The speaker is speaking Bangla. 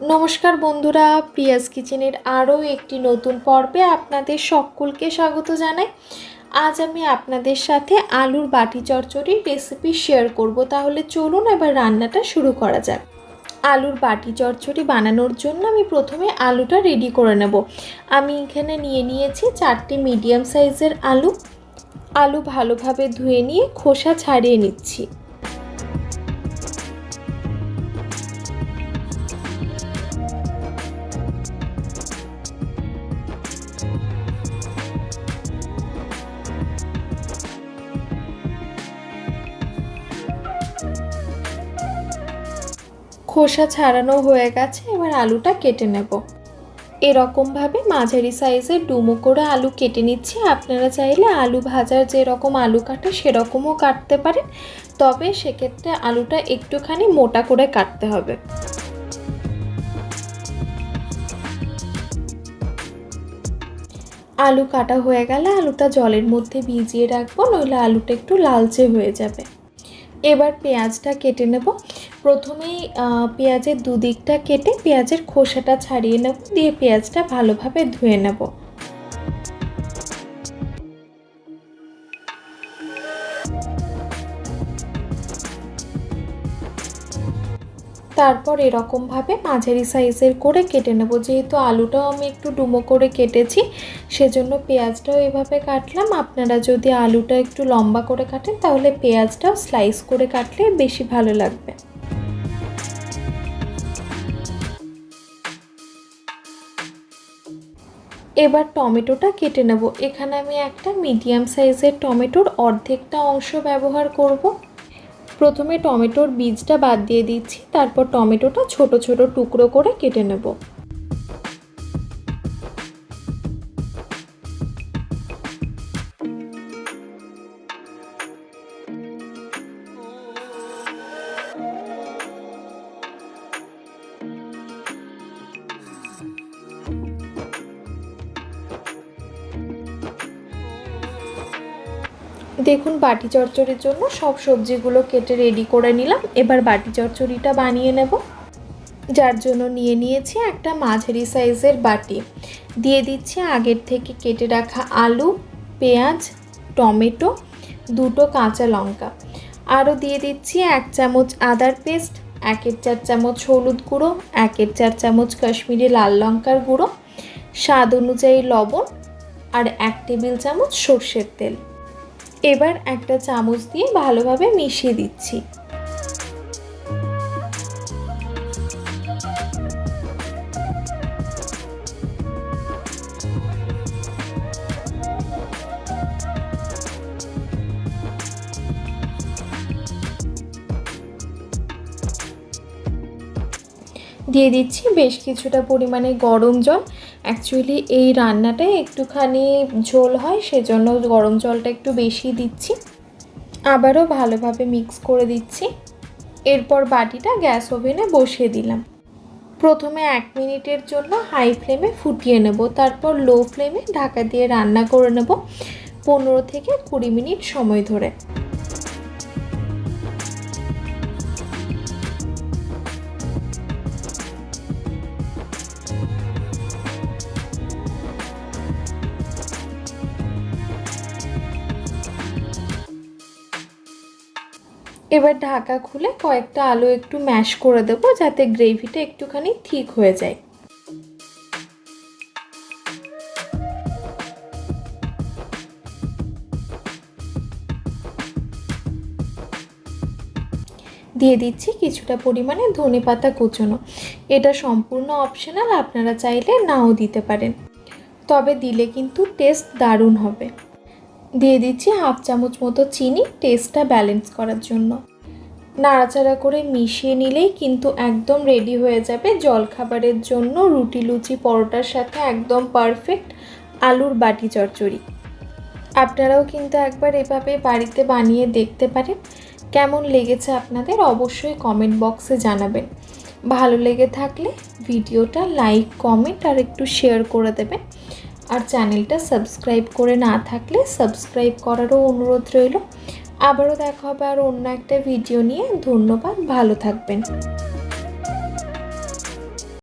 নমস্কার বন্ধুরা, প্রিয়াস কিচেনের আরও একটি নতুন পর্বে আপনাদের সকলকে স্বাগত জানাই। আজ আমি আপনাদের সাথে আলুর বাটি চচ্চড়ির রেসিপি শেয়ার করব। তাহলে চলুন এবার রান্নাটা শুরু করা যাক। আলুর বাটি চচ্চড়ি বানানোর জন্য আমি প্রথমে আলুটা রেডি করে নেব। আমি এখানে নিয়েছি 4টি মিডিয়াম সাইজের আলু ভালোভাবে ধুয়ে নিয়ে খোসা ছাড়িয়ে নিচ্ছি। খোসা ছাড়ানো হয়ে গেছে, এবার আলুটা কেটে নেব। এরকমভাবে মাঝারি সাইজের ডুমো করে আলু কেটে নিচ্ছি। আপনারা চাইলে আলু ভাজার যেরকম আলু কাটে সেরকমও কাটতে পারেন, তবে সেক্ষেত্রে আলুটা একটুখানি মোটা করে কাটতে হবে। আলু কাটা হয়ে গেলে আলুটা জলের মধ্যে ভিজিয়ে রাখবো, নইলে আলুটা একটু লালচে হয়ে যাবে। এবার পেঁয়াজটা কেটে নেব। প্রথমেই পেঁয়াজের দুদিকটা কেটে পেঁয়াজের খোসাটা ছাড়িয়ে নেব, দিয়ে পেঁয়াজটা ভালোভাবে ধুয়ে নেব। তারপর এরকমভাবে মাঝারি সাইজের করে কেটে নেব। যেহেতু আলুটাও আমি একটু ডুমো করে কেটেছি, সেজন্য পেঁয়াজটাও এভাবে কাটলাম। আপনারা যদি আলুটা একটু লম্বা করে কাটেন তাহলে পেঁয়াজটাও স্লাইস করে কাটলে বেশি ভালো লাগবে। এবার টমেটোটা কেটে নেব। এখানে আমি একটা মিডিয়াম সাইজের টমেটোর অর্ধেকটা অংশ ব্যবহার করব। প্রথমে টমেটোর বীজটা বাদ দিয়ে দিচ্ছি, তারপর টমেটোটা ছোট ছোট টুকরো করে কেটে নেব। দেখুন, বাটি চচ্চড়ির জন্য সব সবজিগুলো কেটে রেডি করে নিলাম। এবার বাটি চচ্চড়িটা বানিয়ে নেব। যার জন্য নিয়েছি একটা মাঝারি সাইজের বাটি। দিয়ে দিচ্ছি আগের থেকে কেটে রাখা আলু, পেঁয়াজ, টমেটো, 2টো কাঁচা লঙ্কা। আরও দিয়ে দিচ্ছি 1 চামচ আদার পেস্ট, 1/4 চামচ হলুদ গুঁড়ো, 1/4 চামচ কাশ্মীরি লাল লঙ্কার গুঁড়ো, স্বাদ অনুযায়ী লবণ আর 1 টেবিল চামচ সর্ষের তেল। এবার একটা চামচ দিয়ে ভালোভাবে মিশিয়ে দিচ্ছি। দিয়ে দিচ্ছি বেশ কিছুটা পরিমাণে গরম জল। অ্যাকচুয়ালি এই রান্নাটায় একটুখানি ঝোল হয়, সেজন্য গরম জলটা একটু বেশি দিচ্ছি। আবারও ভালোভাবে মিক্স করে দিচ্ছি। এরপর বাটিটা গ্যাস ওভেনে বসিয়ে দিলাম। প্রথমে 1 মিনিটের জন্য হাই ফ্লেমে ফুটিয়ে নেব, তারপর লো ফ্লেমে ঢাকা দিয়ে রান্না করে নেব 15 থেকে 20 মিনিট সময় ধরে। এবার ঢাকা খুলে কয়েকটা আলু একটু ম্যাশ করে দেব, যাতে গ্রেভিটা একটুখানি ঠিক হয়ে যায়। দিয়ে দিচ্ছি কিছুটা পরিমাণে ধনেপাতা কুচনো। এটা সম্পূর্ণ অপশনাল, আপনারা চাইলে নাও দিতে পারেন, তবে দিলে কিন্তু টেস্ট দারুণ হবে। দিয়ে দিচ্ছি 1/2 চামচ মতো চিনি, টেস্টটা ব্যালেন্স করার জন্য। নাড়াচাড়া করে মিশিয়ে নিলেই কিন্তু একদম রেডি হয়ে যাবে জলখাবারের জন্য, রুটি, লুচি, পরোটার সাথে একদম পারফেক্ট আলুর বাটি চচ্চড়ি। আপনারাও কিন্তু একবার এভাবে বাড়িতে বানিয়ে দেখতে পারেন। কেমন লেগেছে আপনাদের অবশ্যই কমেন্ট বক্সে জানাবেন। ভালো লেগে থাকলে ভিডিওটা লাইক, কমেন্ট আর একটু শেয়ার করে দেবেন। আর চ্যানেলটা সাবস্ক্রাইব করে না থাকলে সাবস্ক্রাইব করারও অনুরোধ রইল। আবারও দেখা হবে আর অন্য একটা ভিডিও নিয়ে। ধন্যবাদ, ভালো থাকবেন।